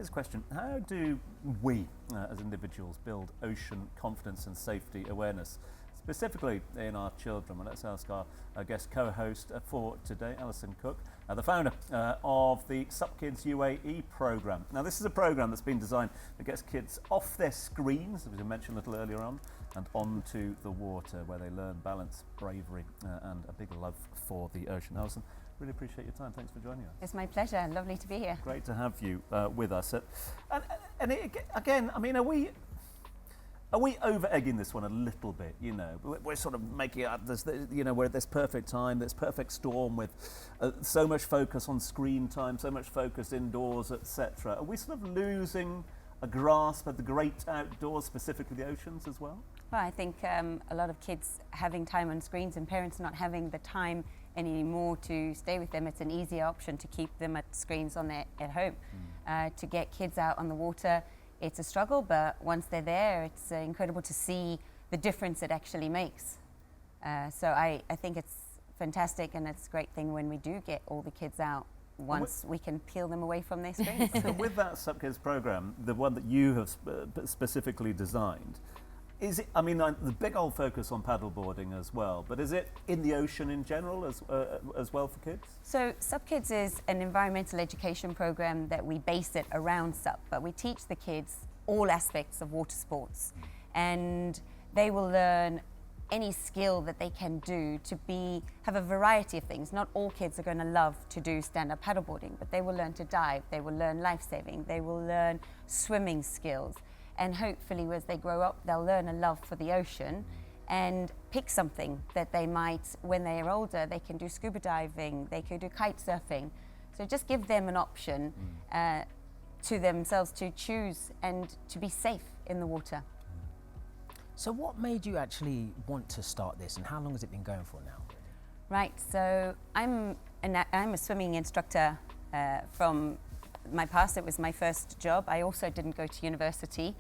Here's a question. How do we, as individuals, build ocean confidence and safety awareness, specifically in our children? Well, let's ask our guest co-host for today, Alison Cook, the founder of the SUPKids UAE programme. Now, this is a programme that's been designed that gets kids off their screens, as we mentioned a little earlier on, and onto the water, where they learn balance, bravery, and a big love for the ocean. Alison, really appreciate your time. Thanks for joining us. It's my pleasure. Lovely to be here. Great to have you with us. Again, I mean, are we over-egging this one a little bit? You know, we're sort of making it up. We're at this perfect time, this perfect storm with so much focus on screen time, so much focus indoors, etc. Are we sort of losing a grasp of the great outdoors, specifically the oceans as well? Well, I think a lot of kids having time on screens and parents not having the time anymore to stay with them. It's an easier option to keep them at screens at home. To get kids out on the water, it's a struggle, but once they're there, it's incredible to see the difference it actually makes. So I think it's fantastic, and it's a great thing when we do get all the kids out once we can peel them away from their screens. So with that SUPKids program, the one that you have specifically designed, is it, I mean, the big old focus on paddleboarding as well, but is it in the ocean in general as well for kids? So SUPKids is an environmental education program that we base it around SUP, but we teach the kids all aspects of water sports, and they will learn any skill that they can do to have a variety of things. Not all kids are going to love to do stand-up paddleboarding, but they will learn to dive, they will learn life-saving, they will learn swimming skills. And hopefully as they grow up, they'll learn a love for the ocean and pick something that they might, when they are older, they can do scuba diving, they could do kite surfing. So just give them an option to themselves to choose and to be safe in the water. So what made you actually want to start this, and how long has it been going for now? Right, so I'm a swimming instructor from my past. It was my first job. I also didn't go to university,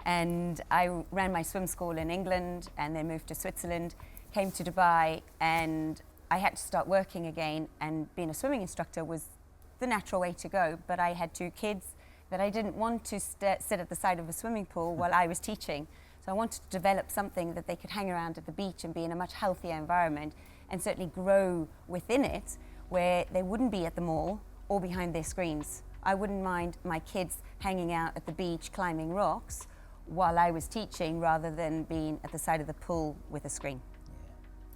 and I ran my swim school in England and then moved to Switzerland, came to Dubai, and I had to start working again, and being a swimming instructor was the natural way to go. But I had 2 kids that I didn't want to sit at the side of a swimming pool while I was teaching. So I wanted to develop something that they could hang around at the beach and be in a much healthier environment, and certainly grow within it, where they wouldn't be at the mall or behind their screens. I wouldn't mind my kids hanging out at the beach climbing rocks while I was teaching, rather than being at the side of the pool with a screen.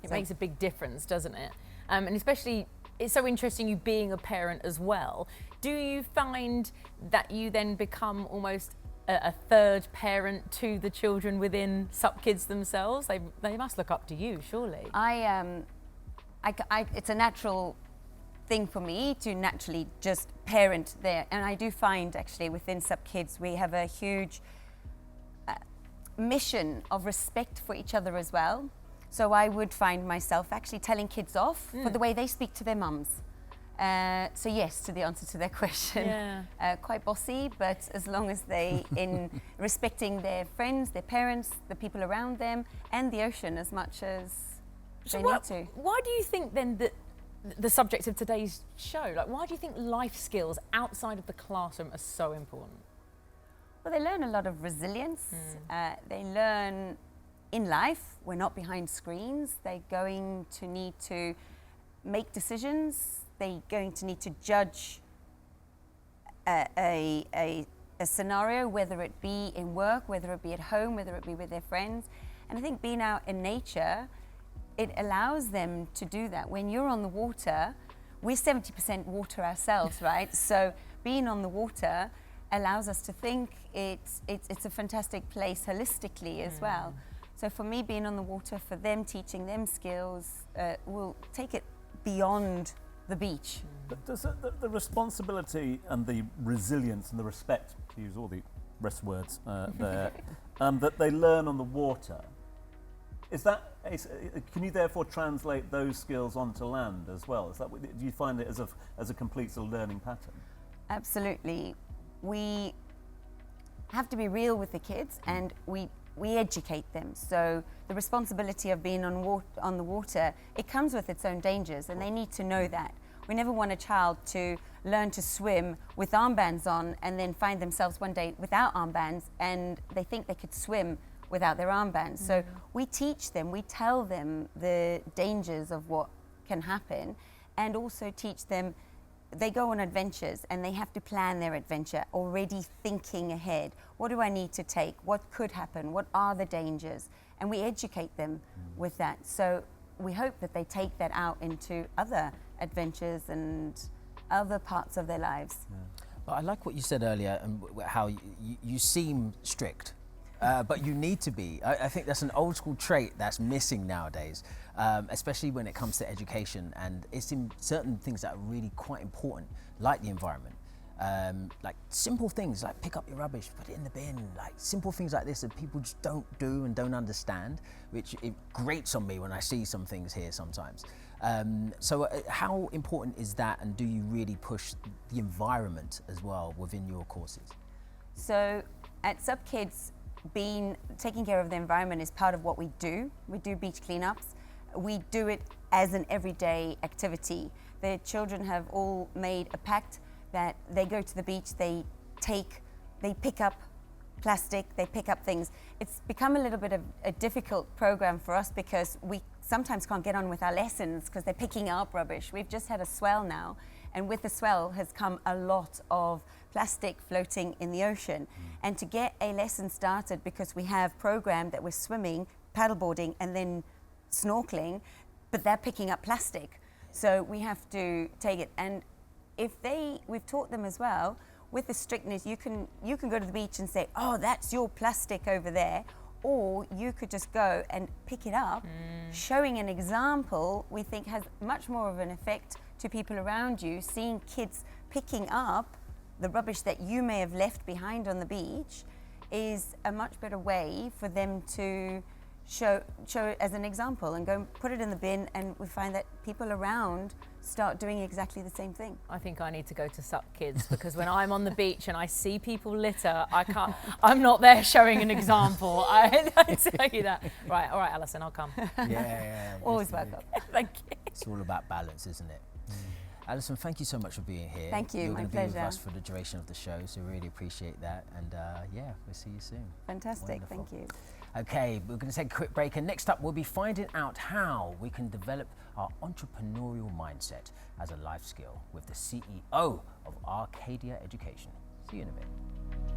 It makes a big difference, doesn't it? And especially, it's so interesting you being a parent as well. Do you find that you then become almost a third parent to the children within SUPKids themselves? They must look up to you, surely. It's a natural thing for me to naturally just parent there, and I do find actually within SUPKids we have a huge mission of respect for each other as well. So I would find myself actually telling kids off for the way they speak to their mums. So yes, to the answer to that question. Yeah. Quite bossy, but as long as they in respecting their friends, their parents, the people around them, and the ocean as much as they need to. Why do you think then that the subject of today's show, like, why do you think life skills outside of the classroom are so important? Well, they learn a lot of resilience. They learn in life, we're not behind screens. They're going to need to make decisions. They're going to need to judge a scenario, whether it be in work, whether it be at home, whether it be with their friends. And I think being out in nature, it allows them to do that. When you're on the water, we're 70% water ourselves, right? So being on the water allows us to think it's a fantastic place holistically as well. So for me, being on the water, for them, teaching them skills, will take it beyond the beach. But does the responsibility and the resilience and the respect, to use all the rest words there, that they learn on the water, can you therefore translate those skills onto land as well? Do you find it as a complete sort of learning pattern? Absolutely. We have to be real with the kids, and we educate them. So the responsibility of being on the water, it comes with its own dangers, and they need to know that. We never want a child to learn to swim with armbands on and then find themselves one day without armbands and they think they could swim without their armbands. So we teach them, we tell them the dangers of what can happen, and also teach them, they go on adventures and they have to plan their adventure, already thinking ahead. What do I need to take? What could happen? What are the dangers? And we educate them with that. So we hope that they take that out into other adventures and other parts of their lives. But I like what you said earlier and how you seem strict. But you need to be. I think that's an old school trait that's missing nowadays, especially when it comes to education, and it's in certain things that are really quite important, like the environment. Like simple things like pick up your rubbish, put it in the bin, like simple things like this that people just don't do and don't understand, which it grates on me when I see some things here sometimes. So how important is that, and do you really push the environment as well within your courses? So at SUPKids, taking care of the environment is part of what we do. We do beach cleanups. We do it as an everyday activity. The children have all made a pact that they go to the beach, they pick up plastic, they pick up things. It's become a little bit of a difficult program for us because we sometimes can't get on with our lessons because they're picking up rubbish. We've just had a swell now, and with the swell has come a lot of plastic floating in the ocean. And to get a lesson started, because we have programmed that we're swimming, paddleboarding, and then snorkeling, but they're picking up plastic. So we have to take it. And we've taught them as well, with the strictness, you can go to the beach and say, oh, that's your plastic over there. Or you could just go and pick it up. Showing an example, we think, has much more of an effect to people around you. Seeing kids picking up the rubbish that you may have left behind on the beach is a much better way for them to show it as an example and go and put it in the bin, and we find that people around start doing exactly the same thing. I think I need to go to SUPKids because when I'm on the beach and I see people litter, I'm not there showing an example. I tell you that. Right, all right, Alison, I'll come. Yeah. Always welcome. Thank you. It's all about balance, isn't it? Alison, thank you so much for being here. Thank you, You're my going to be with pleasure. us for the duration of the show, so really appreciate that. And yeah, we'll see you soon. Fantastic, Wonderful. thank you. Okay, we're going to take a quick break, and next up we'll be finding out how we can develop our entrepreneurial mindset as a life skill with the CEO of Arcadia Education. See you in a bit.